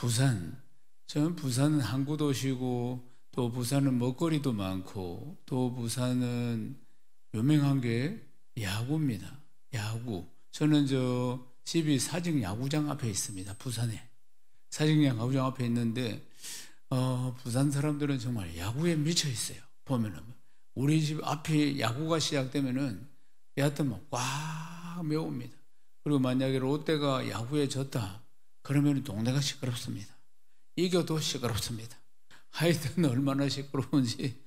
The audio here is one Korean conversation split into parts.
부산. 저는 부산은 항구 도시고 또 부산은 먹거리도 많고 또 부산은 유명한 게 야구입니다. 야구. 저는 저 집이 사직 야구장 앞에 있습니다. 부산에. 사직 야구장 앞에 있는데 부산 사람들은 정말 야구에 미쳐 있어요. 보면은 우리 집 앞에 야구가 시작되면은 여하튼 꽉 메웁니다. 그리고 만약에 롯데가 야구에 졌다 그러면 동네가 시끄럽습니다. 이겨도 시끄럽습니다. 하여튼 얼마나 시끄러운지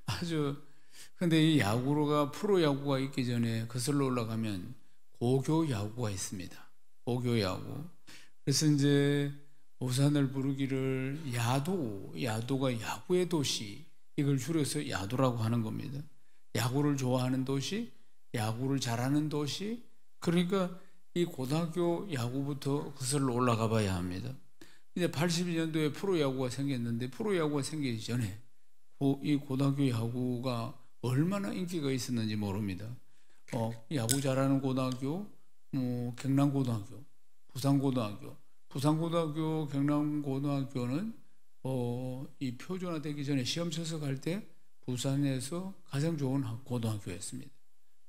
아주. 근데 이 야구가 프로야구가 있기 전에 거슬러 올라가면 고교 야구가 있습니다. 고교 야구. 그래서 이제 부산을 부르기를 야도가 야구의 도시, 이걸 줄여서 야도라고 하는 겁니다. 야구를 좋아하는 도시, 야구를 잘하는 도시. 그러니까 이 고등학교 야구부터 거슬러 올라가 봐야 합니다. 이제 82년도에 프로야구가 생겼는데, 프로야구가 생기기 전에 이 고등학교 야구가 얼마나 인기가 있었는지 모릅니다. 야구 잘하는 고등학교, 경남고등학교, 부산고등학교, 경남고등학교는 이 표준화되기 전에 시험 쳐서 갈 때 부산에서 가장 좋은 고등학교였습니다.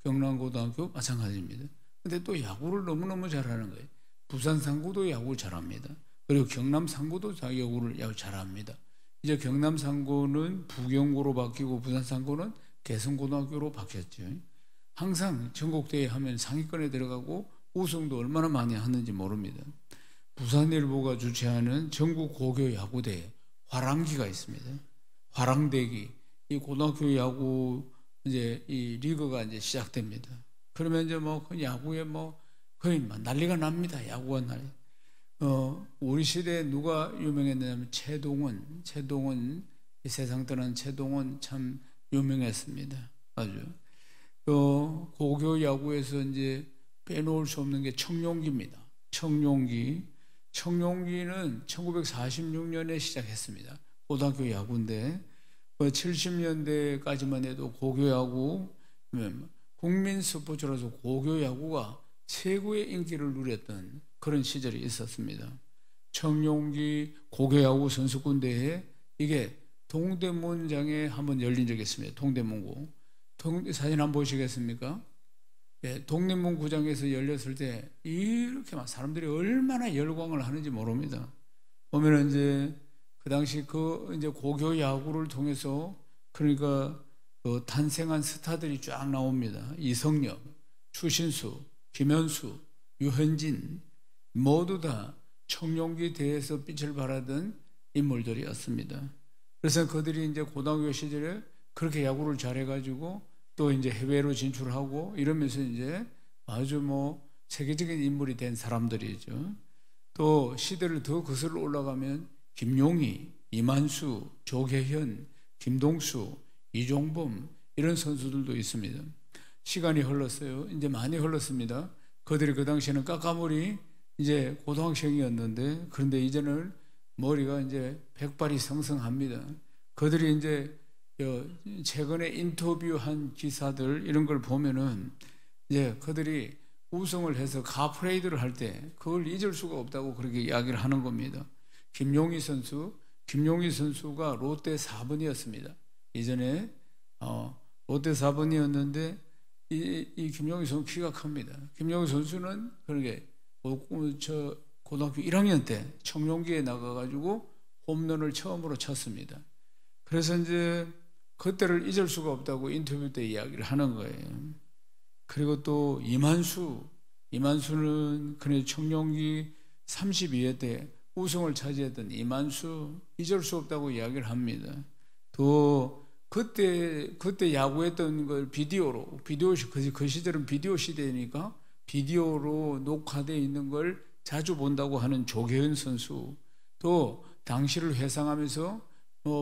경남고등학교 마찬가지입니다. 근데 또 야구를 너무너무 잘하는 거예요. 부산 상고도 야구를 잘합니다. 그리고 경남 상고도 야구를 잘합니다. 이제 경남 상고는 부경고로 바뀌고 부산 상고는 개성고등학교로 바뀌었죠. 항상 전국대회 하면 상위권에 들어가고 우승도 얼마나 많이 하는지 모릅니다. 부산일보가 주최하는 전국 고교 야구대회 화랑기가 있습니다. 화랑대기. 이 고등학교 야구 이제 이 리그가 이제 시작됩니다. 그러면 이제 그 야구에 거의 난리가 납니다. 야구가 난리. 우리 시대에 누가 유명했냐면 최동원, 이 세상 떠난 최동원 참 유명했습니다. 아주. 고교 야구에서 이제 빼놓을 수 없는 게 청룡기입니다. 청룡기는 1946년에 시작했습니다. 고등학교 야구인데 70년대까지만 해도 고교 야구, 국민 스포츠라서 고교 야구가 최고의 인기를 누렸던 그런 시절이 있었습니다. 청룡기 고교야구 선수권 대회, 이게 동대문장에 한번 열린 적이 있습니다. 동대문구. 사진 한번 보시겠습니까? 예, 동대문구장에서 열렸을 때 이렇게 막 사람들이 얼마나 열광을 하는지 모릅니다. 보면은 이제 그 당시 이제 고교 야구를 통해서 그러니까 탄생한 스타들이 쫙 나옵니다. 이성엽, 추신수, 김현수, 유현진 모두 다 청룡기 대회에서 빛을 발하던 인물들이었습니다. 그래서 그들이 이제 고등학교 시절에 그렇게 야구를 잘해가지고 또 이제 해외로 진출하고 이러면서 이제 아주 세계적인 인물이 된 사람들이죠. 또 시대를 더 거슬러 올라가면 김용희, 이만수, 조계현, 김동수, 이종범 이런 선수들도 있습니다. 시간이 흘렀어요. 이제 많이 흘렀습니다. 그들이 그 당시에는 까까머리 이제 고등학생이었는데, 그런데 이제는 머리가 이제 백발이 성성합니다. 그들이 이제 최근에 인터뷰한 기사들 이런 걸 보면은 이제 그들이 우승을 해서 가프레이드를 할 때 그걸 잊을 수가 없다고 그렇게 이야기를 하는 겁니다. 김용희 선수가 롯데 4번이었습니다. 이전에 롯데 4번이었는데 이 김용희 선수 키가 큽니다. 김용희 선수는 그러게 고등학교 1학년 때 청룡기에 나가가지고 홈런을 처음으로 쳤습니다. 그래서 이제 그때를 잊을 수가 없다고 인터뷰 때 이야기를 하는 거예요. 그리고 또 이만수는 그래 청룡기 32회 때 우승을 차지했던 이만수 잊을 수 없다고 이야기를 합니다. 또 그때 야구했던 걸 그 시절은 비디오 시대니까 비디오로 녹화되어 있는 걸 자주 본다고 하는 조계현 선수, 또 당시를 회상하면서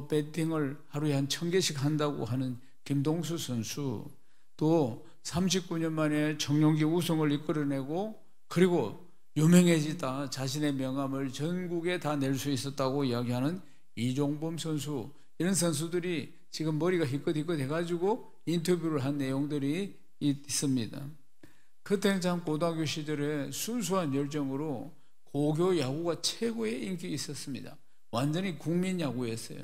배팅을 하루에 한 1000개씩 한다고 하는 김동수 선수, 또 39년 만에 청룡기 우승을 이끌어내고 그리고 유명해지다 자신의 명함을 전국에 다 낼 수 있었다고 이야기하는 이종범 선수, 이런 선수들이 지금 머리가 희끗희끗 해가지고 인터뷰를 한 내용들이 있습니다. 그때는 참 고등학교 시절에 순수한 열정으로 고교 야구가 최고의 인기 있었습니다. 완전히 국민 야구였어요.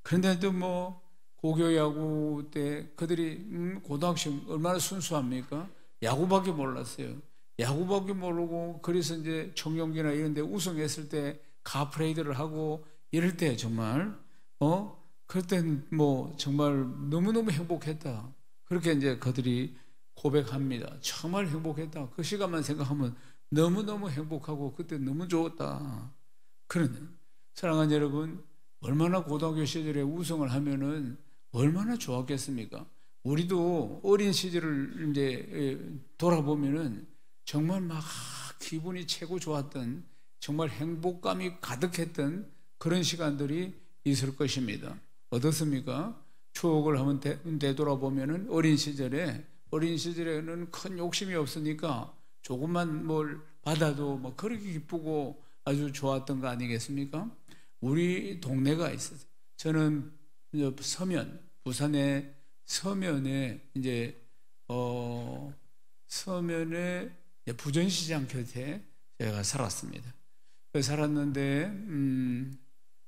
그런데도 뭐 고교 야구 때 그들이 고등학생 얼마나 순수합니까? 야구밖에 몰랐어요. 야구밖에 모르고 그래서 이제 청룡기나 이런 데 우승했을 때 카프레이드를 하고 이럴 때 정말 그때 뭐 정말 너무너무 행복했다. 그렇게 이제 그들이 고백합니다. 정말 행복했다. 그 시간만 생각하면 너무너무 행복하고 그때 너무 좋았다. 그러네. 사랑하는 여러분, 얼마나 고등학교 시절에 우승을 하면은 얼마나 좋았겠습니까? 우리도 어린 시절을 이제 돌아보면은 정말 막 기분이 최고 좋았던, 정말 행복감이 가득했던 그런 시간들이 있을 것입니다. 어떻습니까? 추억을 한번 되돌아보면은 어린 시절에는 큰 욕심이 없으니까 조금만 뭘 받아도 뭐 그렇게 기쁘고 아주 좋았던 거 아니겠습니까? 우리 동네가 있었어요. 저는 부산의 서면에 이제 서면에 부전시장 곁에 제가 살았습니다. 살았는데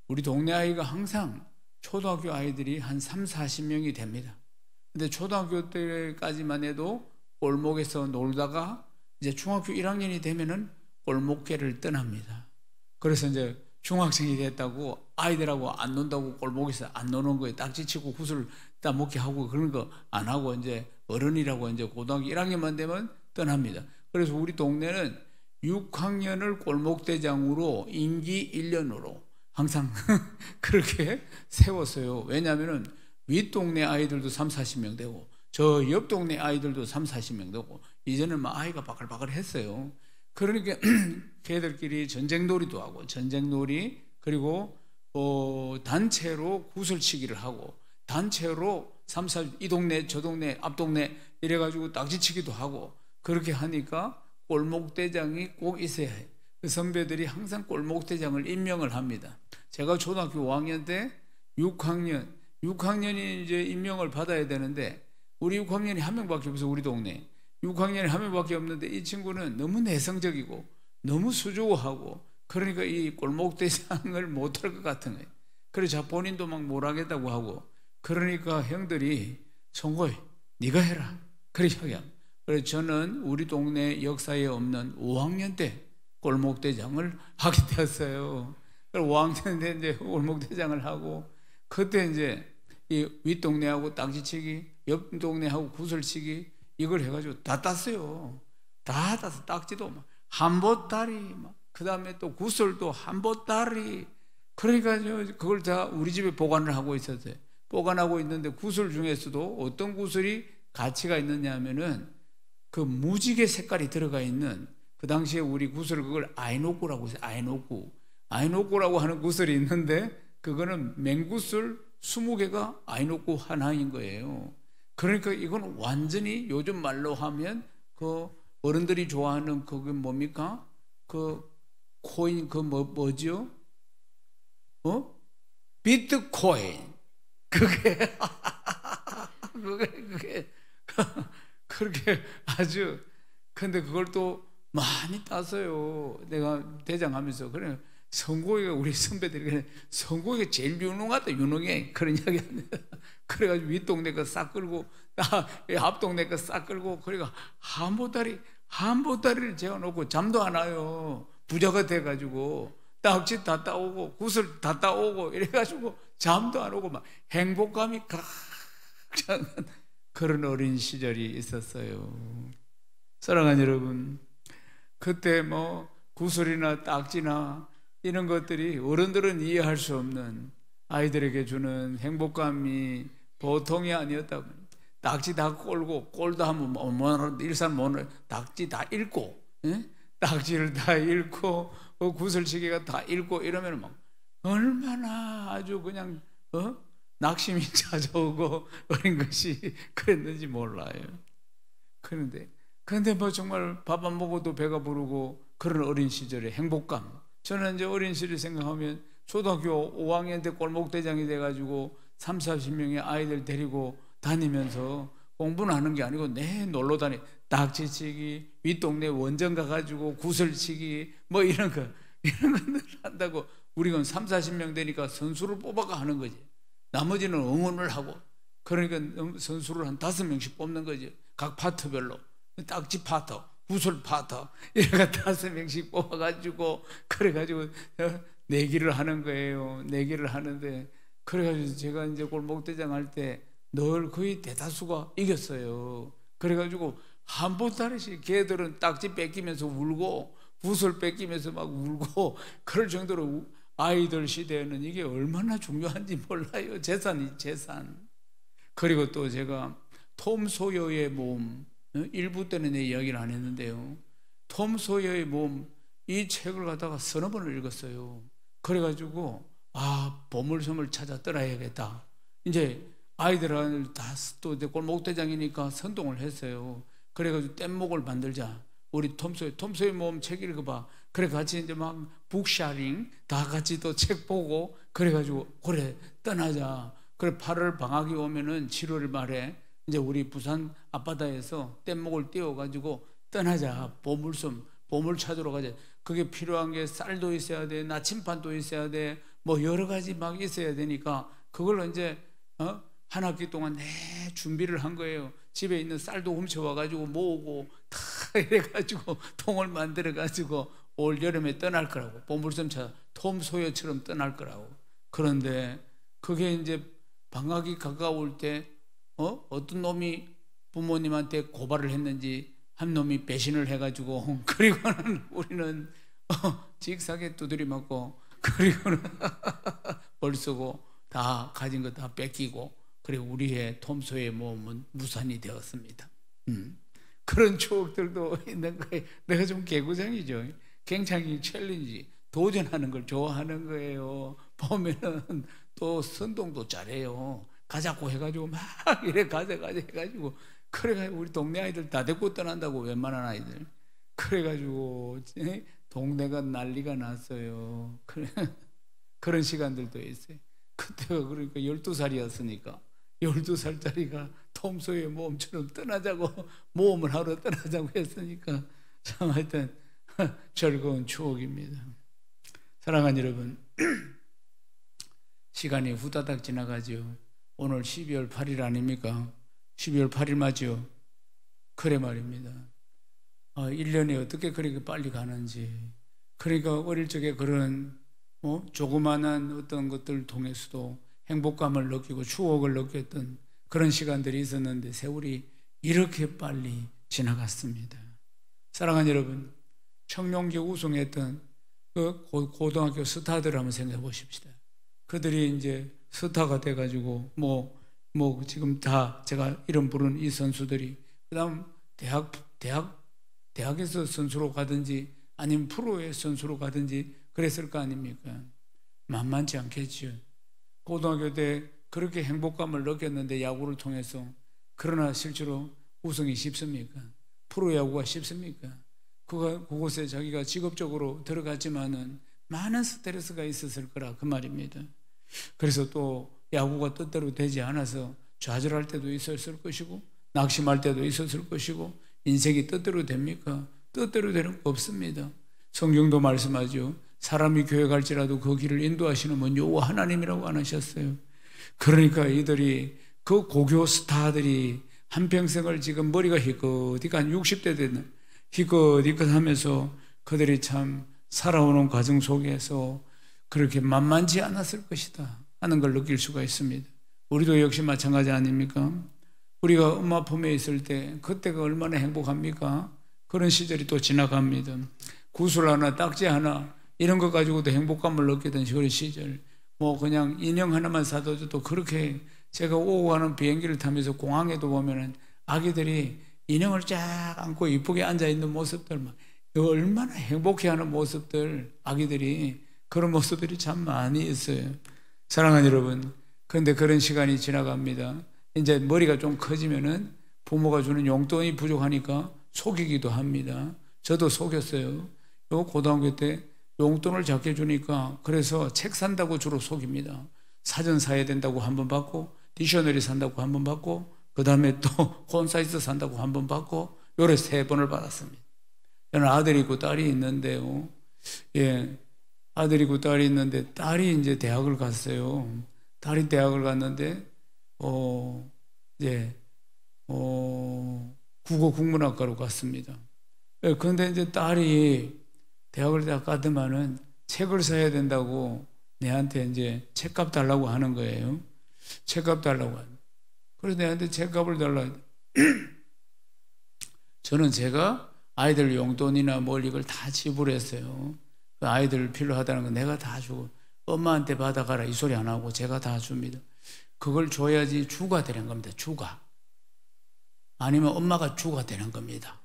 우리 동네 아이가 항상 초등학교 아이들이 한 30-40명이 됩니다. 근데 초등학교 때까지만 해도 골목에서 놀다가 이제 중학교 1학년이 되면은 골목길을 떠납니다. 그래서 이제 중학생이 됐다고 아이들하고 안 논다고 골목에서 안 노는 거에 딱지치고 구슬 따먹게 하고 그런 거 안 하고 이제 어른이라고 이제 고등학교 1학년만 되면 떠납니다. 그래서 우리 동네는 6학년을 골목대장으로 임기 1년으로 항상 그렇게 세웠어요. 왜냐하면은 윗동네 아이들도 30-40명 되고 저 옆 동네 아이들도 30-40명 되고 이제는 막 아이가 바글바글 했어요. 그러니까 걔들끼리 전쟁놀이도 하고 전쟁놀이 그리고 단체로 구슬치기를 하고 단체로 이 동네 저 동네 앞 동네 이래가지고 딱지치기도 하고 그렇게 하니까 골목대장이 꼭 있어야 해요. 그 선배들이 항상 골목대장을 임명을 합니다. 제가 초등학교 5학년 때 6학년이 이제 임명을 받아야 되는데 우리 6학년이 한 명밖에 없어. 우리 동네 6학년이 한 명밖에 없는데 이 친구는 너무 내성적이고 너무 수조하고 그러니까 이 골목대장을 못할 것 같은 거예요. 그래서 본인도 막 뭘 하겠다고 하고 그러니까 형들이 성고이 네가 해라 그래 하게. 그래서 저는 우리 동네 역사에 없는 5학년 때 골목대장을 하게 되었어요. 5학년 때 이제 골목대장을 하고 그때 이제 이 윗동네하고 딱지치기 옆 동네하고 구슬치기 이걸 해가지고 다 땄어요. 다 따서 딱지도 막 한보따리 그 다음에 또 구슬도 한보따리 그러니까 그걸 다 우리 집에 보관을 하고 있었어요. 보관하고 있는데 구슬 중에서도 어떤 구슬이 가치가 있느냐 하면은 그 무지개 색깔이 들어가 있는 그 당시에 우리 구슬을 그걸 아이노꾸라고 했어요. 아이노꾸라고 하는 구슬이 있는데 그거는 맹구슬 20개가 아이노꾸 하나인 거예요. 그러니까 이건 완전히 요즘 말로 하면 그 어른들이 좋아하는 그게 뭡니까? 그 코인 그 뭐죠? 비트코인 그게 그렇게 아주 근데 그걸 또 많이 땄어요. 내가 대장하면서 그래 선고이가 우리 선배들이 그래 선고이가 제일 유능해 그런 이야기 합니다. 그래가지고 윗동네 거 싹 끌고 앞동네 거 싹 끌고 그러니까 한보따리를 재워놓고 잠도 안 와요. 부자가 돼가지고 딱지 다 따오고 구슬 다 따오고 이래가지고 잠도 안 오고 막 행복감이 가득 그런 어린 시절이 있었어요. 사랑하는 여러분, 그때 뭐 구슬이나 딱지나 이런 것들이 어른들은 이해할 수 없는 아이들에게 주는 행복감이 보통이 아니었다고. 딱지 다 꼴고 꼴도 하면 일산 모노 딱지 다 읽고 딱지를 다 읽고 구슬치기가 다 읽고 이러면 막 얼마나 아주 그냥 낙심이 찾아오고 그런 것이 그랬는지 몰라요. 그런데 뭐 정말 밥 안 먹어도 배가 부르고 그런 어린 시절의 행복감. 저는 이제 어린 시절 생각하면 초등학교 5학년 때 골목대장이 돼가지고 30-40명의 아이들 데리고 다니면서 공부는 하는 게 아니고 내 놀러 딱지치기, 윗동네 원정 가가지고 구슬치기, 뭐 이런 것들 한다고. 우리가 3, 40명 되니까 선수를 뽑아가 하는 거지. 나머지는 응원을 하고. 그러니까 선수를 한 5명씩 뽑는 거지. 각 파트별로. 딱지 파트, 구슬 파트, 이래가 5명씩 뽑아가지고, 그래가지고 내기를 하는 거예요. 내기를 하는데, 그래가지고 제가 이제 골목대장 할 때 늘 거의 대다수가 이겼어요. 그래가지고 한 보따리씩 걔들은 딱지 뺏기면서 울고 구슬 뺏기면서 막 울고 그럴 정도로 아이들 시대에는 이게 얼마나 중요한지 몰라요. 재산이 재산. 그리고 또 제가 톰 소여의 몸, 1부 때는 내 이야기를 안 했는데요, 톰 소여의 몸, 이 책을 갖다가 서너 번을 읽었어요. 그래가지고 보물섬을 찾아 떠나야겠다. 이제 아이들은 다 또 골목대장이니까 선동을 했어요. 그래가지고 뗏목을 만들자. 우리 톰소의 몸 책 읽어봐. 그래 같이 이제 막 북샤링 다 같이 또 책 보고 그래가지고 그래 떠나자. 그래 8월 방학이 오면은 7월 말에 이제 우리 부산 앞바다에서 뗏목을 띄워가지고 떠나자. 보물섬, 보물 찾으러 가자. 그게 필요한 게 쌀도 있어야 돼, 나침반도 있어야 돼, 뭐 여러 가지 막 있어야 되니까 그걸 이제 한 학기 동안 준비를 한 거예요. 집에 있는 쌀도 훔쳐와가지고 모으고 다 이래가지고 통을 만들어가지고 올 여름에 떠날 거라고. 보물섬 찾아 톰 소여처럼 떠날 거라고. 그런데 그게 이제 방학이 가까울 때 어떤 놈이 부모님한테 고발을 했는지 한 놈이 배신을 해가지고 그리고는 우리는 직사게 두드리 맞고 그리고는 벌 쓰고 다 가진 거 다 뺏기고 그리고 우리의 톰소의 몸은 무산이 되었습니다. 그런 추억들도 있는 거예요. 내가 좀 개구장이죠. 굉장히 챌린지, 도전하는 걸 좋아하는 거예요. 보면은 또 선동도 잘해요. 가자고 해가지고 막 이래 가자 해가지고 그래가지고 우리 동네 아이들 다 데리고 떠난다고, 웬만한 아이들. 그래가지고 동네가 난리가 났어요. 그런 시간들도 있어요. 그때가 그러니까 12살이었으니까 12살짜리가 톰소의 모험처럼 떠나자고, 모험을 하러 떠나자고 했으니까 참 하여튼 즐거운 추억입니다. 사랑하는 여러분, 시간이 후다닥 지나가죠. 오늘 12월 8일 아닙니까? 12월 8일 맞죠? 그래 말입니다. 1년이 어떻게 그렇게 빨리 가는지. 그러니까 어릴 적에 그런 조그마한 어떤 것들을 통해서도 행복감을 느끼고 추억을 느꼈던 그런 시간들이 있었는데 세월이 이렇게 빨리 지나갔습니다. 사랑하는 여러분, 청룡기 우승했던 그 고등학교 스타들을 한번 생각해 보십시다. 그들이 이제 스타가 돼가지고 지금 다 제가 이름 부른 이 선수들이 그다음 대학에서 선수로 가든지 아니면 프로의 선수로 가든지 그랬을 거 아닙니까? 만만치 않겠죠. 고등학교 때 그렇게 행복감을 느꼈는데 야구를 통해서, 그러나 실제로 우승이 쉽습니까? 프로야구가 쉽습니까? 그곳에 자기가 직업적으로 들어갔지만은 많은 스트레스가 있었을 거라 그 말입니다. 그래서 또 야구가 뜻대로 되지 않아서 좌절할 때도 있었을 것이고 낙심할 때도 있었을 것이고, 인생이 뜻대로 됩니까? 뜻대로 되는 거 없습니다. 성경도 말씀하죠. 사람이 교회 갈지라도 그 길을 인도하시는 분 여호와 하나님이라고 안 하셨어요. 그러니까 이들이 그 고교 스타들이 한평생을 지금 머리가 희끗희끗 한 60대 되는 희끗희끗하면서 그들이 참 살아오는 과정 속에서 그렇게 만만치 않았을 것이다 하는 걸 느낄 수가 있습니다. 우리도 역시 마찬가지 아닙니까? 우리가 엄마 품에 있을 때 그때가 얼마나 행복합니까? 그런 시절이 또 지나갑니다. 구슬 하나, 딱지 하나 이런 것 가지고도 행복감을 느끼던 그런 시절, 그냥 인형 하나만 사도 또 그렇게, 제가 오고 가는 비행기를 타면서 공항에도 보면은 아기들이 인형을 쫙 안고 이쁘게 앉아있는 모습들, 얼마나 행복해하는 모습들, 아기들이 그런 모습들이 참 많이 있어요. 사랑하는 여러분, 그런데 그런 시간이 지나갑니다. 이제 머리가 좀 커지면은 부모가 주는 용돈이 부족하니까 속이기도 합니다. 저도 속였어요. 고등학교 때 용돈을 작게 주니까 그래서 책 산다고 주로 속입니다. 사전 사야 된다고 한 번 받고, 디셔너리 산다고 한 번 받고, 그 다음에 또 콘사이트 산다고 한 번 받고, 요래 3번을 받았습니다. 저는 아들이 있고 딸이 있는데요. 예, 아들이 있고 딸이 있는데 딸이 이제 대학을 갔어요. 딸이 대학을 갔는데 이제 국어 국문학과로 갔습니다. 예, 그런데 이제 딸이 대학을 다 가더만은 책을 사야 된다고 내한테 이제 책값 달라고 하는 거예요. 책값 달라고 하는. 그래서 내한테 책값을 달라. 저는 제가 아이들 용돈이나 뭘 이걸 다 지불했어요. 그 아이들 필요하다는 건 내가 다 주고 엄마한테 받아가라 이 소리 안 하고 제가 다 줍니다. 그걸 줘야지 주가 되는 겁니다. 주가. 아니면 엄마가 주가 되는 겁니다.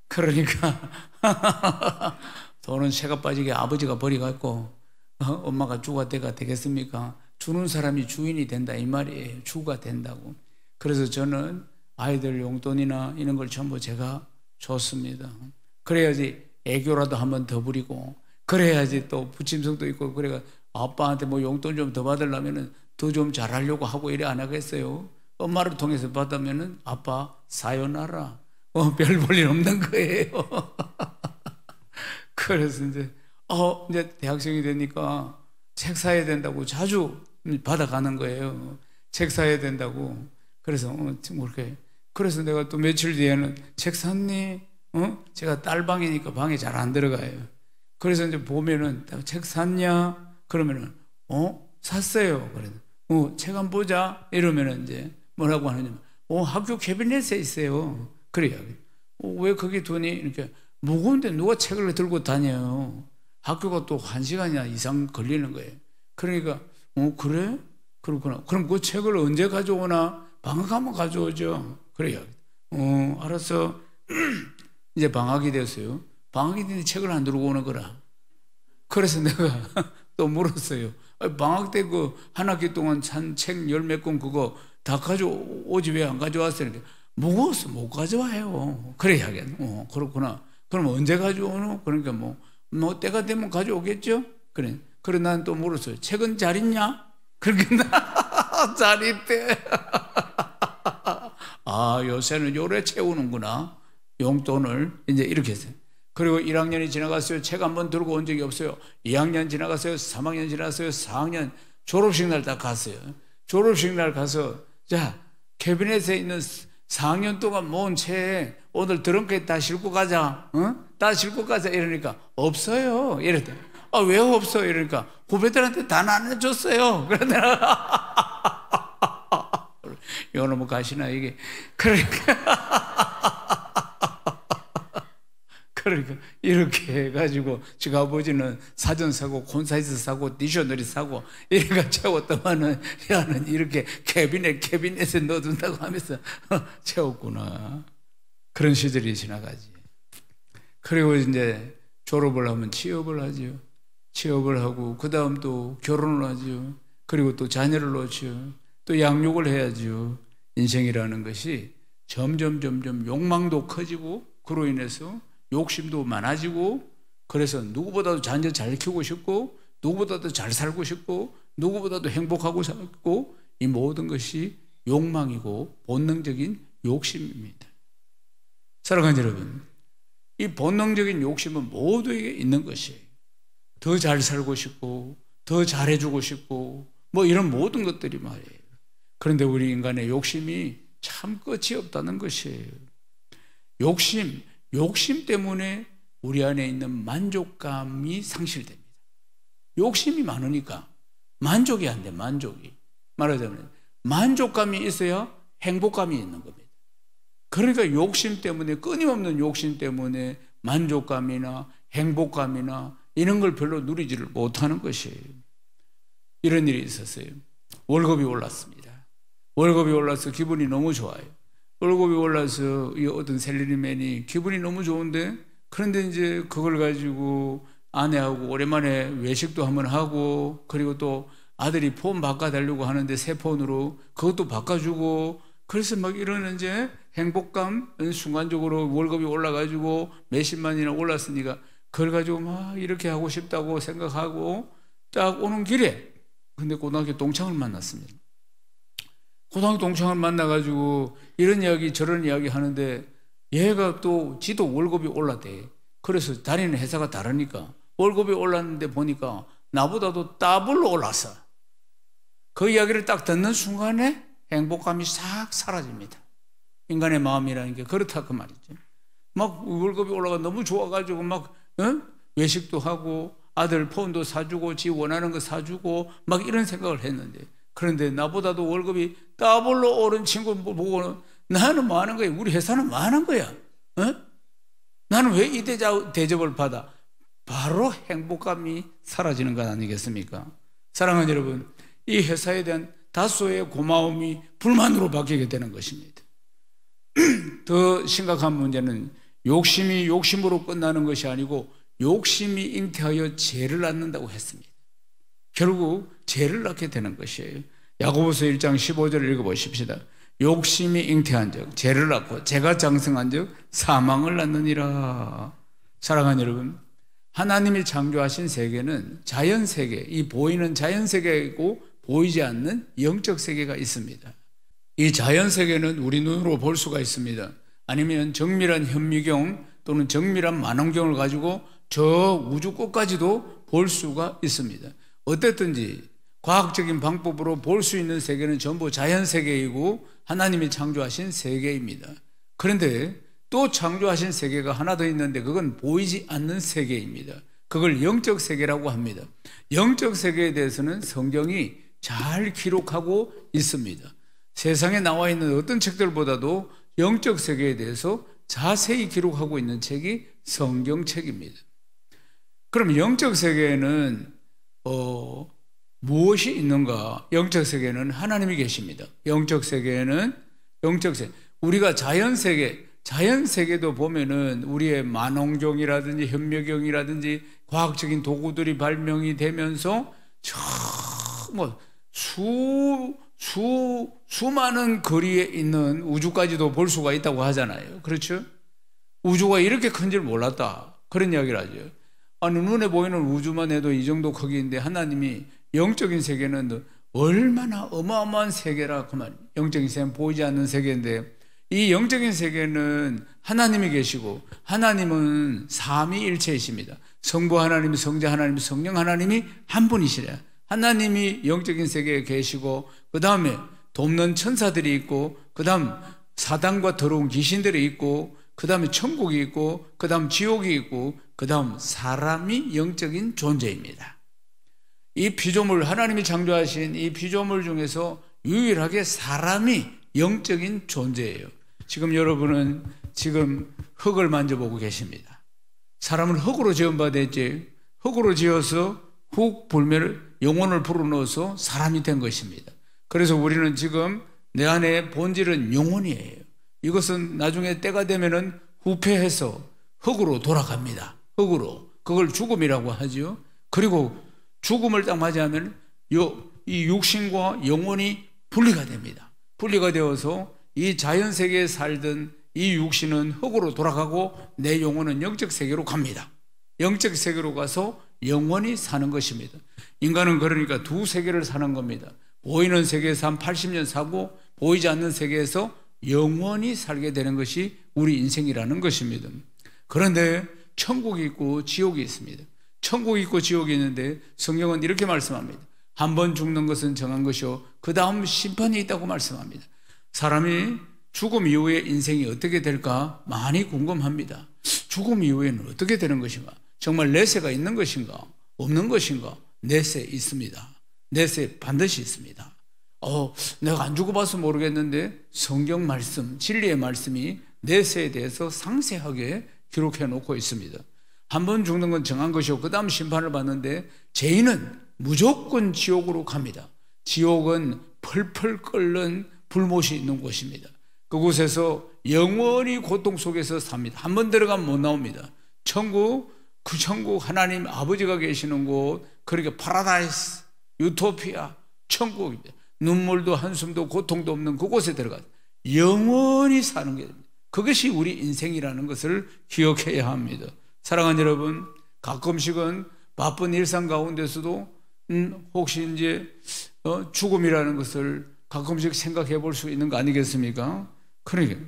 그러니까 돈은 새가 빠지게 아버지가 버려갖고 엄마가 주가 되겠습니까? 주는 사람이 주인이 된다 이 말이에요. 주가 된다고. 그래서 저는 아이들 용돈이나 이런 걸 전부 제가 줬습니다. 그래야지 애교라도 한번 더 부리고 그래야지 또 부침성도 있고 그래가 아빠한테 뭐 용돈 좀 더 받으려면은 더 좀 잘하려고 하고 이래 안 하겠어요? 엄마를 통해서 받으면은 아빠 사요나라 별 볼 일 없는 거예요. 그래서 이제 대학생이 되니까 책 사야 된다고 자주 받아가는 거예요. 책 사야 된다고. 그래서 이렇게 그래서 내가 또 며칠 뒤에는 책 샀니? 제가 딸방이니까 방에 잘 안 들어가요. 그래서 이제 보면은 책 샀냐? 그러면은 샀어요. 그래서 책 한번 보자. 이러면은 이제 뭐라고 하느냐면 학교 캐비넷에 있어요. 그래요. 왜 거기 두니? 이렇게 무거운데 누가 책을 들고 다녀요? 학교가 또 1시간이나 이상 걸리는 거예요. 그러니까 그래? 그렇구나. 그럼 그 책을 언제 가져오나? 방학하면 가져오죠. 그래요. 알았어. 이제 방학이 됐어요. 방학이 되니 책을 안 들고 오는 거라. 그래서 내가 또 물었어요. 방학 때 그 한 학기 동안 산 책 10몇 권 그거 다 가져오지 왜 안 가져왔어요? 무거워서 못 가져와요. 그래 하겠네. 그렇구나. 그럼 언제 가져오노? 그러니까 뭐 때가 되면 가져오겠죠? 그래. 그래 난 또 물었어요. 책은 잘 있냐? 그러니까 잘 있대. 요새는 요래 채우는구나. 용돈을 이제 이렇게 했어요. 그리고 1학년이 지나갔어요. 책 한 번 들고 온 적이 없어요. 2학년 지나갔어요. 3학년 지나갔어요. 4학년 졸업식 날 딱 갔어요. 졸업식 날 가서 자 캐비넷에 있는 4학년 동안 모은 책 오늘 드렁크에 다 싣고 가자. 다 싣고 가자 이러니까 없어요. 이랬더니 왜 없어? 이러니까 후배들한테 다 나눠줬어요. 그러더라. 요놈의 가시나 이게 그러니까 이렇게 해가지고 지금 아버지는 사전 사고 콘사이트 사고 디셔너리 사고 이래가 채웠더만은 야는 이렇게 캐비넷에 넣어둔다고 하면서 채웠구나. 그런 시절이 지나가지. 그리고 이제 졸업을 하면 취업을 하죠. 취업을 하고 그 다음 또 결혼을 하죠. 그리고 또 자녀를 낳죠. 또 양육을 해야죠. 인생이라는 것이 점점 욕망도 커지고 그로 인해서 욕심도 많아지고 그래서 누구보다도 자녀 잘 키우고 싶고 누구보다도 잘 살고 싶고 누구보다도 행복하고 싶고 이 모든 것이 욕망이고 본능적인 욕심입니다. 사랑하는 여러분, 이 본능적인 욕심은 모두에게 있는 것이에요. 더 잘 살고 싶고 더 잘해주고 싶고 뭐 이런 모든 것들이 말이에요. 그런데 우리 인간의 욕심이 참 끝이 없다는 것이에요. 욕심 때문에 우리 안에 있는 만족감이 상실됩니다. 욕심이 많으니까 만족이 안 돼, 만족이. 말하자면 만족감이 있어야 행복감이 있는 겁니다. 그러니까 욕심 때문에, 끊임없는 욕심 때문에 만족감이나 행복감이나 이런 걸 별로 누리지를 못하는 것이에요. 이런 일이 있었어요. 월급이 올랐습니다. 월급이 올라서 기분이 너무 좋아요. 월급이 올라서 이 어떤 셀러리맨이 기분이 너무 좋은데 그런데 이제 그걸 가지고 아내하고 오랜만에 외식도 한번 하고 그리고 또 아들이 폰 바꿔달라고 하는데 새 폰으로 그것도 바꿔주고 그래서 막 이런 이제 행복감 순간적으로 월급이 올라가지고 몇십만이나 올랐으니까 그걸 가지고 막 이렇게 하고 싶다고 생각하고 딱 오는 길에 근데 고등학교 동창을 만났습니다. 고등학교 동창을 만나가지고 이런 이야기 저런 이야기 하는데 얘가 또 지도 월급이 올랐대. 그래서 다니는 회사가 다르니까 월급이 올랐는데 보니까 나보다도 더블로 올랐어. 그 이야기를 딱 듣는 순간에 행복감이 싹 사라집니다. 인간의 마음이라는 게 그렇다 그 말이죠. 막 월급이 올라가 너무 좋아가지고 막 외식도 하고 아들 폰도 사주고 지 원하는 거 사주고 막 이런 생각을 했는데, 그런데 나보다도 월급이 더블로 오른 친구 보고는 나는 뭐 하는 거야? 우리 회사는 뭐 하는 거야? 나는 왜 이 대접을 받아? 바로 행복감이 사라지는 것 아니겠습니까? 사랑하는 여러분, 이 회사에 대한 다소의 고마움이 불만으로 바뀌게 되는 것입니다. 더 심각한 문제는 욕심이 욕심으로 끝나는 것이 아니고 욕심이 잉태하여 죄를 낳는다고 했습니다. 결국 죄를 낳게 되는 것이에요. 야고보서 1장 15절을 읽어보십시다. 욕심이 잉태한 즉 죄를 낳고 죄가 장성한 즉 사망을 낳느니라. 사랑하는 여러분, 하나님이 창조하신 세계는 자연세계, 이 보이는 자연세계이고 보이지 않는 영적 세계가 있습니다. 이 자연세계는 우리 눈으로 볼 수가 있습니다. 아니면 정밀한 현미경 또는 정밀한 만원경을 가지고 저 우주 끝까지도 볼 수가 있습니다. 어쨌든지 과학적인 방법으로 볼 수 있는 세계는 전부 자연세계이고 하나님이 창조하신 세계입니다. 그런데 또 창조하신 세계가 하나 더 있는데 그건 보이지 않는 세계입니다. 그걸 영적 세계라고 합니다. 영적 세계에 대해서는 성경이 잘 기록하고 있습니다. 세상에 나와 있는 어떤 책들보다도 영적 세계에 대해서 자세히 기록하고 있는 책이 성경책입니다. 그럼 영적 세계에는 무엇이 있는가? 영적 세계에는 하나님이 계십니다. 영적 세계에는 우리가 자연세계도 보면은 우리의 만원경이라든지 현미경이라든지 과학적인 도구들이 발명이 되면서 수많은 거리에 있는 우주까지도 볼 수가 있다고 하잖아요. 그렇죠? 우주가 이렇게 큰 줄 몰랐다, 그런 이야기를 하죠. 아니, 눈에 보이는 우주만 해도 이 정도 크기인데 하나님이 영적인 세계는 얼마나 어마어마한 세계라 그 말. 영적인 세계는 보이지 않는 세계인데 이 영적인 세계는 하나님이 계시고 하나님은 삼위일체이십니다. 성부 하나님, 성자 하나님, 성령 하나님이 한 분이시래요. 하나님이 영적인 세계에 계시고 그 다음에 돕는 천사들이 있고 그 다음 사단과 더러운 귀신들이 있고 그 다음에 천국이 있고 그 다음 지옥이 있고 그 다음 사람이 영적인 존재입니다. 이 피조물, 하나님이 창조하신 이 피조물 중에서 유일하게 사람이 영적인 존재예요. 지금 여러분은 지금 흙을 만져보고 계십니다. 사람은 흙으로 지음받았지, 흙으로 지어서 흙 불멸 영혼을 불어넣어서 사람이 된 것입니다. 그래서 우리는 지금 내 안에 본질은 영혼이에요. 이것은 나중에 때가 되면은 후패해서 흙으로 돌아갑니다. 흙으로. 그걸 죽음이라고 하죠. 그리고 죽음을 딱 맞이하면 이 육신과 영혼이 분리가 됩니다. 분리가 되어서 이 자연세계에 살던 이 육신은 흙으로 돌아가고 내 영혼은 영적 세계로 갑니다. 영적 세계로 가서 영원히 사는 것입니다. 인간은 그러니까 두 세계를 사는 겁니다. 보이는 세계에서 한 80년 사고 보이지 않는 세계에서 영원히 살게 되는 것이 우리 인생이라는 것입니다. 그런데 천국이 있고 지옥이 있습니다. 천국이 있고 지옥이 있는데 성경은 이렇게 말씀합니다. 한 번 죽는 것은 정한 것이요 그 다음 심판이 있다고 말씀합니다. 사람이 죽음 이후에 인생이 어떻게 될까 많이 궁금합니다. 죽음 이후에는 어떻게 되는 것인가? 정말 내세가 있는 것인가? 없는 것인가? 내세 있습니다. 내세 반드시 있습니다. 내가 안 죽어봐서 모르겠는데 성경 말씀, 진리의 말씀이 내세에 대해서 상세하게 기록해 놓고 있습니다. 한 번 죽는 건 정한 것이고 그 다음 심판을 받는데 죄인은 무조건 지옥으로 갑니다. 지옥은 펄펄 끓는 불못이 있는 곳입니다. 그곳에서 영원히 고통 속에서 삽니다. 한 번 들어가면 못 나옵니다. 천국, 그 천국 하나님 아버지가 계시는 곳, 그러니까 파라다이스, 유토피아, 천국입니다. 눈물도 한숨도 고통도 없는 그곳에 들어가서 영원히 사는 게 됩니다. 그것이 우리 인생이라는 것을 기억해야 합니다. 사랑하는 여러분, 가끔씩은 바쁜 일상 가운데서도 혹시 이제 죽음이라는 것을 가끔씩 생각해 볼 수 있는 거 아니겠습니까? 그러니까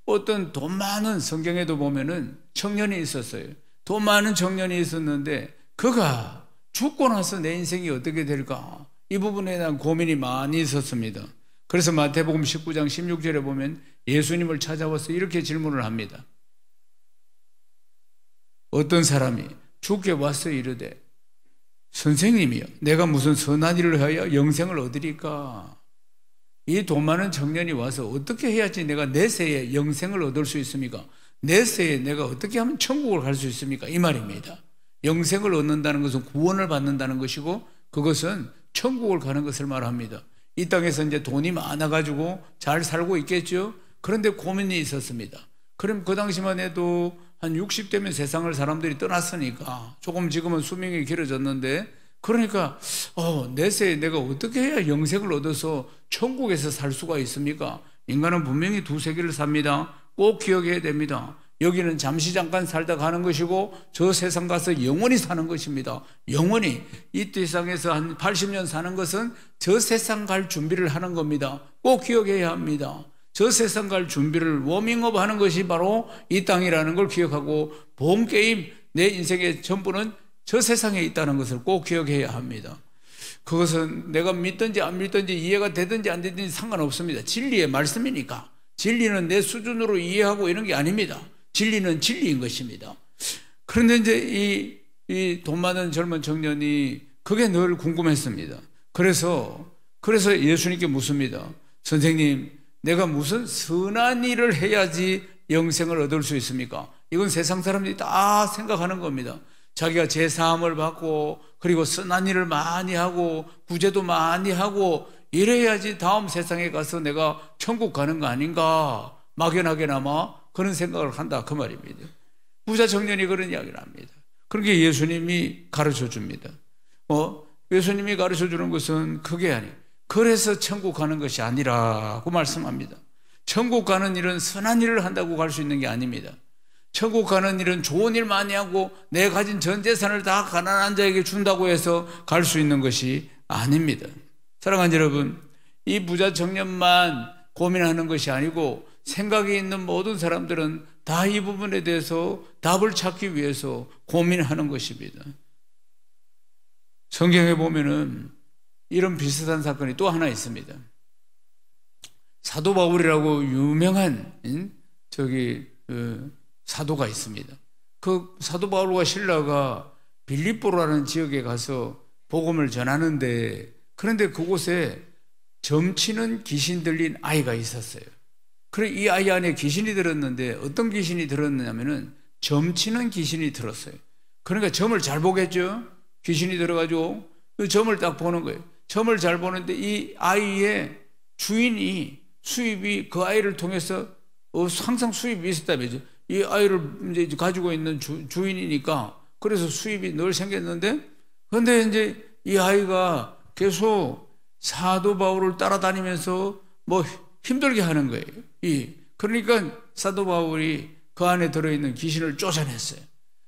어떤 돈 많은 성경에도 보면은 청년이 있었어요. 돈 많은 청년이 있었는데 그가 죽고 나서 내 인생이 어떻게 될까? 이 부분에 대한 고민이 많이 있었습니다. 그래서 마태복음 19장 16절에 보면 예수님을 찾아와서 이렇게 질문을 합니다. 어떤 사람이 주께 와서 이르되 선생님이여 내가 무슨 선한 일을 하여 영생을 얻으리까? 이 돈 많은 청년이 와서 어떻게 해야지 내가 내세에 영생을 얻을 수 있습니까? 내세에 내가 어떻게 하면 천국을 갈 수 있습니까? 이 말입니다. 영생을 얻는다는 것은 구원을 받는다는 것이고 그것은 천국을 가는 것을 말합니다. 이 땅에서 이제 돈이 많아가지고 잘 살고 있겠죠. 그런데 고민이 있었습니다. 그럼 그 당시만 해도 한 60대면 세상을 사람들이 떠났으니까 조금 지금은 수명이 길어졌는데 그러니까 내세에 내가 어떻게 해야 영생을 얻어서 천국에서 살 수가 있습니까? 인간은 분명히 두세 개를 삽니다. 꼭 기억해야 됩니다. 여기는 잠시 잠깐 살다 가는 것이고 저 세상 가서 영원히 사는 것입니다. 영원히 이 세상에서 한 80년 사는 것은 저 세상 갈 준비를 하는 겁니다. 꼭 기억해야 합니다. 저 세상 갈 준비를 워밍업 하는 것이 바로 이 땅이라는 걸 기억하고 본 게임 내 인생의 전부는 저 세상에 있다는 것을 꼭 기억해야 합니다. 그것은 내가 믿든지 안 믿든지 이해가 되든지 안 되든지 상관없습니다. 진리의 말씀이니까. 진리는 내 수준으로 이해하고 이런 게 아닙니다. 진리는 진리인 것입니다. 그런데 이제 이 돈 많은 젊은 청년이 그게 늘 궁금했습니다. 그래서 예수님께 묻습니다. 선생님, 내가 무슨 선한 일을 해야지 영생을 얻을 수 있습니까? 이건 세상 사람들이 다 생각하는 겁니다. 자기가 제사함을 받고 그리고 선한 일을 많이 하고 구제도 많이 하고 이래야지 다음 세상에 가서 내가 천국 가는 거 아닌가 막연하게나마 그런 생각을 한다 그 말입니다. 부자 청년이 그런 이야기를 합니다. 그렇게 예수님이 가르쳐 줍니다. 예수님이 가르쳐 주는 것은 그게 아니에요. 그래서 천국 가는 것이 아니라고 말씀합니다. 천국 가는 일은 선한 일을 한다고 갈 수 있는 게 아닙니다. 천국 가는 일은 좋은 일 많이 하고 내 가진 전 재산을 다 가난한 자에게 준다고 해서 갈 수 있는 것이 아닙니다. 사랑하는 여러분, 이 부자 청년만 고민하는 것이 아니고 생각이 있는 모든 사람들은 다 이 부분에 대해서 답을 찾기 위해서 고민하는 것입니다. 성경에 보면은 이런 비슷한 사건이 또 하나 있습니다. 사도 바울이라고 유명한 사도가 있습니다. 그 사도 바울과 실라가 빌립보라는 지역에 가서 복음을 전하는데 그런데 그곳에 점치는 귀신 들린 아이가 있었어요. 그래 이 아이 안에 귀신이 들었는데 어떤 귀신이 들었냐면은 점치는 귀신이 들었어요. 그러니까 점을 잘 보겠죠. 귀신이 들어가지고 그 점을 딱 보는 거예요. 점을 잘 보는데 이 아이의 주인이 수입이 그 아이를 통해서 항상 수입이 있었다면서 이 아이를 이제 가지고 있는 주인이니까 그래서 수입이 늘 생겼는데 그런데 이제 이 아이가 계속 사도 바울을 따라다니면서 뭐 힘들게 하는 거예요. 그러니까 사도 바울이 그 안에 들어있는 귀신을 쫓아냈어요.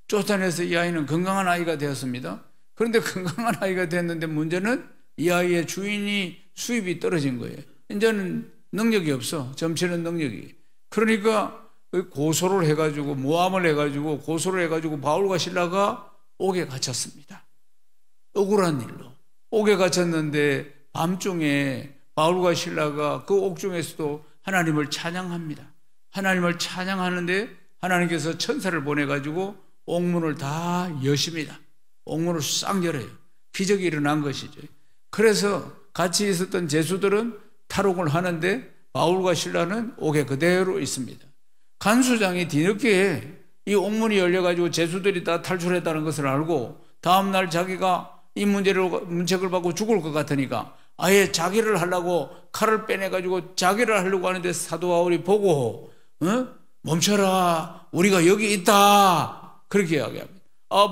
쫓아내서 이 아이는 건강한 아이가 되었습니다. 그런데 건강한 아이가 됐는데 문제는 이 아이의 주인이 수입이 떨어진 거예요. 이제는 능력이 없어. 점치는 능력이. 그러니까 고소를 해가지고 모함을 해가지고 고소를 해가지고 바울과 실라가 옥에 갇혔습니다. 억울한 일로 옥에 갇혔는데 밤중에 바울과 실라가 그 옥중에서도 하나님을 찬양합니다. 하나님을 찬양하는데 하나님께서 천사를 보내가지고 옥문을 다 여십니다. 옥문을 싹 열어요. 기적이 일어난 것이죠. 그래서 같이 있었던 제수들은 탈옥을 하는데 바울과 실라는 옥에 그대로 있습니다. 간수장이 뒤늦게 이 옥문이 열려가지고 제수들이 다 탈출했다는 것을 알고 다음날 자기가 이 문책을 받고 죽을 것 같으니까 아예 자기를 하려고 칼을 빼내가지고 자기를 하려고 하는데 사도 바울이 보고 멈춰라 우리가 여기 있다 그렇게 이야기합니다.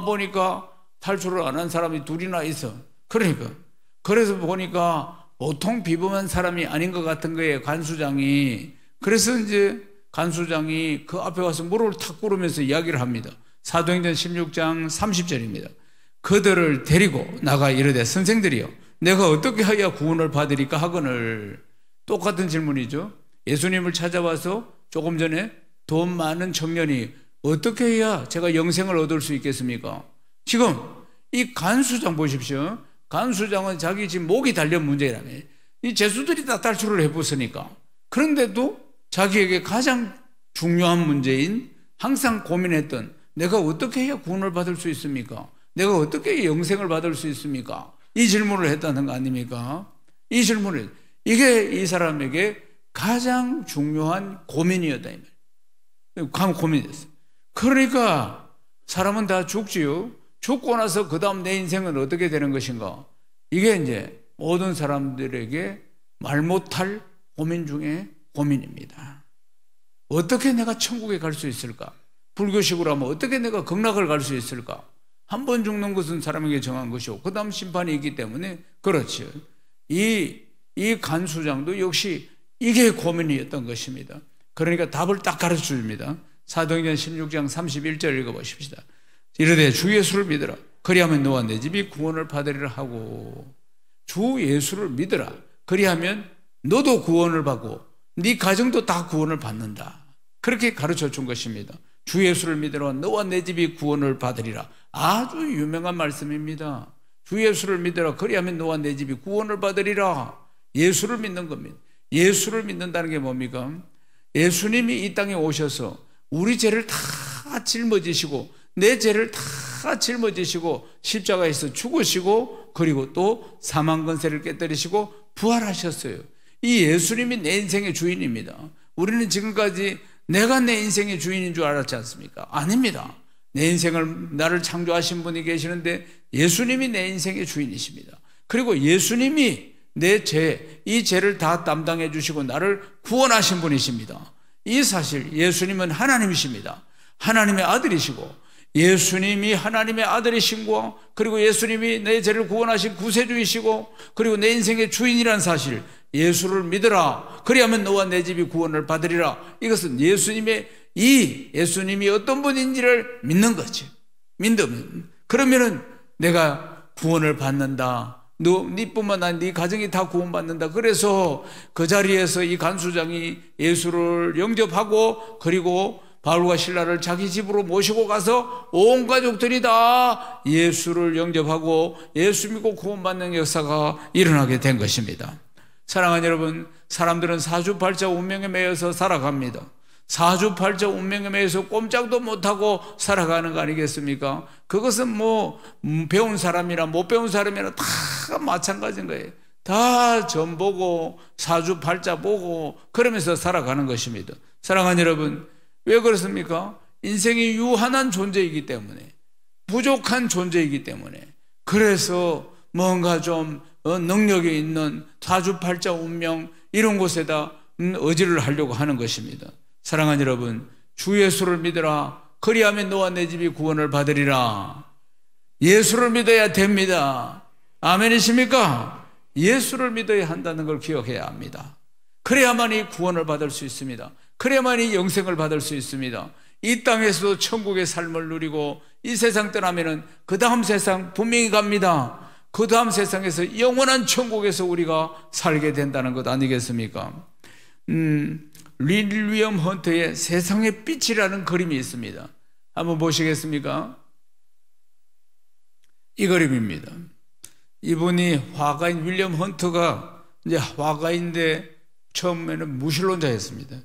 보니까 탈출을 안 한 사람이 둘이나 있어. 그래서 보니까 보통 비범한 사람이 아닌 것 같은 거예요. 간수장이. 그래서 이제 간수장이 그 앞에 와서 무릎을 탁 꿇으면서 이야기를 합니다. 사도행전 16장 30절입니다. 그들을 데리고 나가 이르되 선생들이여 내가 어떻게 하여 구원을 받으리까 하거늘. 똑같은 질문이죠. 예수님을 찾아와서 조금 전에 돈 많은 청년이 어떻게 해야 제가 영생을 얻을 수 있겠습니까? 지금 이 간수장 보십시오. 간수장은 자기 지금 목이 달린 문제라며. 이 죄수들이 다 탈출을 해봤으니까. 그런데도 자기에게 가장 중요한 문제인 항상 고민했던 내가 어떻게 해야 구원을 받을 수 있습니까? 내가 어떻게 해야 영생을 받을 수 있습니까? 이 질문을 했다는 거 아닙니까? 이 질문을, 이게 이 사람에게 가장 중요한 고민이었다. 고민이었어요. 그러니까 사람은 다 죽지요. 죽고 나서 그 다음 내 인생은 어떻게 되는 것인가? 이게 이제 모든 사람들에게 말 못할 고민 중에 고민입니다. 어떻게 내가 천국에 갈 수 있을까? 불교식으로 하면 어떻게 내가 극락을 갈 수 있을까? 한 번 죽는 것은 사람에게 정한 것이고 그 다음 심판이 있기 때문에 그렇죠. 이 간수장도 역시 이게 고민이었던 것입니다. 그러니까 답을 딱 가르쳐 줍니다. 사도행전 16장 31절 읽어보십시다. 이르되 주 예수를 믿으라. 그리하면 너와 내 집이 구원을 받으리라 하고, 주 예수를 믿으라. 그리하면 너도 구원을 받고 네 가정도 다 구원을 받는다. 그렇게 가르쳐 준 것입니다. 주 예수를 믿으라. 너와 내 집이 구원을 받으리라. 아주 유명한 말씀입니다. 주 예수를 믿으라. 그리하면 너와 내 집이 구원을 받으리라. 예수를 믿는 겁니다. 예수를 믿는다는 게 뭡니까? 예수님이 이 땅에 오셔서 우리 죄를 다 짊어지시고 내 죄를 다 짊어지시고 십자가에서 죽으시고 그리고 또 사망 권세를 깨뜨리시고 부활하셨어요. 이 예수님이 내 인생의 주인입니다. 우리는 지금까지 내가 내 인생의 주인인 줄 알았지 않습니까? 아닙니다. 내 인생을 나를 창조하신 분이 계시는데 예수님이 내 인생의 주인이십니다. 그리고 예수님이 내 죄, 이 죄를 다 담당해 주시고 나를 구원하신 분이십니다. 이 사실, 예수님은 하나님이십니다. 하나님의 아들이시고 예수님이 하나님의 아들이신 거, 그리고 예수님이 내 죄를 구원하신 구세주이시고 그리고 내 인생의 주인이라는 사실, 예수를 믿으라. 그리하면 너와 내 집이 구원을 받으리라. 이것은 예수님이 어떤 분인지를 믿는 거지. 믿으면, 그러면은 내가 구원을 받는다. 네뿐만 아니라 네 가정이 다 구원받는다. 그래서 그 자리에서 이 간수장이 예수를 영접하고 그리고 바울과 실라를 자기 집으로 모시고 가서 온 가족들이 다 예수를 영접하고 예수 믿고 구원받는 역사가 일어나게 된 것입니다. 사랑하는 여러분, 사람들은 사주팔자 운명에 매여서 살아갑니다. 사주팔자 운명에 매여서 꼼짝도 못하고 살아가는 거 아니겠습니까? 그것은 배운 사람이나 못 배운 사람이나 다 마찬가지인 거예요. 다 점 보고 사주팔자 보고 그러면서 살아가는 것입니다. 사랑하는 여러분, 왜 그렇습니까? 인생이 유한한 존재이기 때문에, 부족한 존재이기 때문에, 그래서 뭔가 좀 능력이 있는 사주팔자 운명 이런 곳에다 의지를 하려고 하는 것입니다. 사랑하는 여러분, 주 예수를 믿으라. 그리하면 너와 내 집이 구원을 받으리라. 예수를 믿어야 됩니다. 아멘이십니까? 예수를 믿어야 한다는 걸 기억해야 합니다. 그래야만이 구원을 받을 수 있습니다. 그래야만이 영생을 받을 수 있습니다. 이 땅에서도 천국의 삶을 누리고 이 세상 떠나면은 그 다음 세상 분명히 갑니다. 그 다음 세상에서 영원한 천국에서 우리가 살게 된다는 것 아니겠습니까? 윌리엄 헌트의 세상의 빛이라는 그림이 있습니다. 한번 보시겠습니까? 이 그림입니다. 이분이 화가인 윌리엄 헌트가 이제 화가인데 처음에는 무신론자였습니다.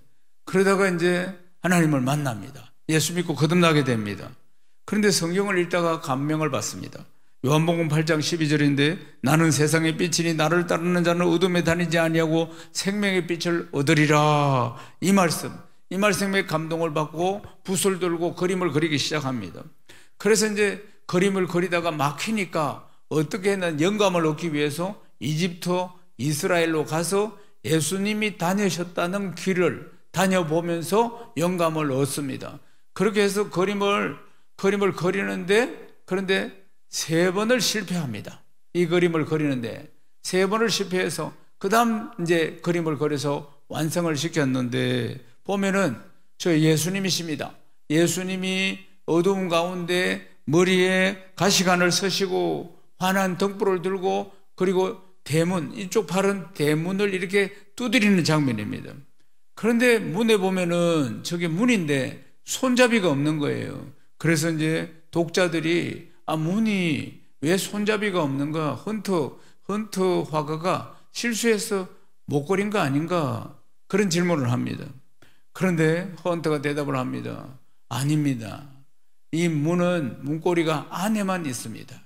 그러다가 이제 하나님을 만납니다. 예수 믿고 거듭나게 됩니다. 그런데 성경을 읽다가 감명을 받습니다. 요한복음 8장 12절인데 나는 세상의 빛이니 나를 따르는 자는 어둠에 다니지 아니하고 생명의 빛을 얻으리라. 이 말씀에 감동을 받고 붓을 들고 그림을 그리기 시작합니다. 그래서 이제 그림을 그리다가 막히니까 어떻게 했나 영감을 얻기 위해서 이집트, 이스라엘로 가서 예수님이 다니셨다는 길을 다녀보면서 영감을 얻습니다. 그렇게 해서 그림을 그리는데, 그런데 3번을 실패합니다. 이 그림을 그리는데 3번을 실패해서 그 다음 이제 그림을 그려서 완성을 시켰는데 보면은 저 예수님이십니다. 예수님이 어두운 가운데 머리에 가시관을 쓰시고 환한 등불을 들고 그리고 대문, 이쪽 팔은 대문을 이렇게 두드리는 장면입니다. 그런데 문에 보면은 저게 문인데 손잡이가 없는 거예요. 그래서 이제 독자들이 문이 왜 손잡이가 없는가? 헌터 화가가 실수해서 못 그린 거 아닌가? 그런 질문을 합니다. 그런데 헌터가 대답을 합니다. 아닙니다. 이 문은 문고리가 안에만 있습니다.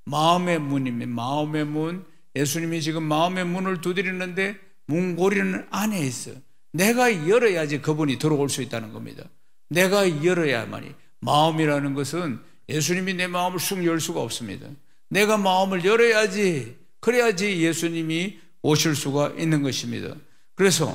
마음의 문입니다. 마음의 문. 예수님이 지금 마음의 문을 두드리는데 문고리는 안에 있어요. 내가 열어야지 그분이 들어올 수 있다는 겁니다. 내가 열어야만이. 마음이라는 것은 예수님이 내 마음을 쑥 열 수가 없습니다. 내가 마음을 열어야지, 그래야지 예수님이 오실 수가 있는 것입니다. 그래서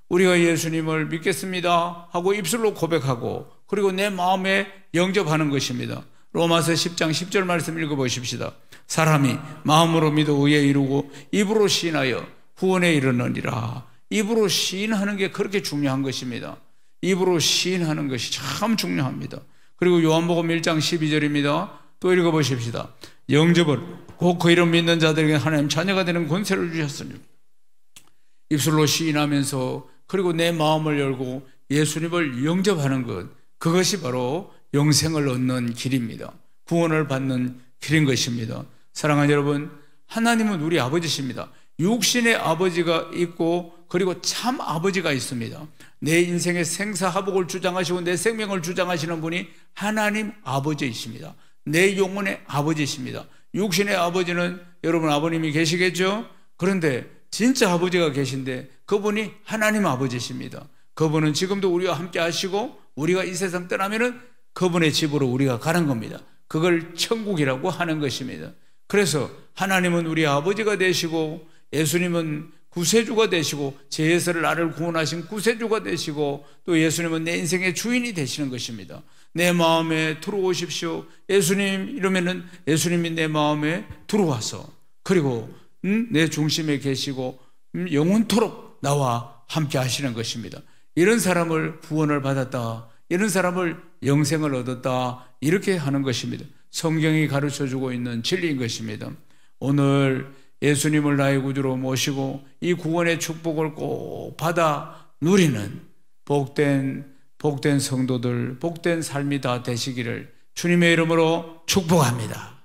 우리가 예수님을 믿겠습니다 하고 입술로 고백하고 그리고 내 마음에 영접하는 것입니다. 로마서 10장 10절 말씀 읽어보십시다. 사람이 마음으로 믿어 의에 이르고 입으로 시인하여 구원에 이르느니라. 입으로 시인하는 게 그렇게 중요한 것입니다. 입으로 시인하는 것이 참 중요합니다. 그리고 요한복음 1장 12절입니다. 또 읽어보십시다. 영접을 곧 그 이름 믿는 자들에게 하나님 자녀가 되는 권세를 주셨으니. 입술로 시인하면서 그리고 내 마음을 열고 예수님을 영접하는 것, 그것이 바로 영생을 얻는 길입니다. 구원을 받는 길인 것입니다. 사랑하는 여러분, 하나님은 우리 아버지십니다. 육신의 아버지가 있고 그리고 참 아버지가 있습니다. 내 인생의 생사화복을 주장하시고 내 생명을 주장하시는 분이 하나님 아버지이십니다. 내 영혼의 아버지이십니다. 육신의 아버지는 여러분 아버님이 계시겠죠? 그런데 진짜 아버지가 계신데 그분이 하나님 아버지십니다. 그분은 지금도 우리와 함께 하시고 우리가 이 세상 떠나면은 그분의 집으로 우리가 가는 겁니다. 그걸 천국이라고 하는 것입니다. 그래서 하나님은 우리 아버지가 되시고 예수님은 구세주가 되시고 죄에서 나를 구원하신 구세주가 되시고 또 예수님은 내 인생의 주인이 되시는 것입니다. 내 마음에 들어오십시오. 예수님 이러면은 예수님이 내 마음에 들어와서 그리고 내 중심에 계시고 영원토록 나와 함께 하시는 것입니다. 이런 사람을 구원을 받았다. 이런 사람을 영생을 얻었다. 이렇게 하는 것입니다. 성경이 가르쳐주고 있는 진리인 것입니다. 오늘 예수님을 나의 구주로 모시고 이 구원의 축복을 꼭 받아 누리는 복된 성도들, 복된 삶이 다 되시기를 주님의 이름으로 축복합니다.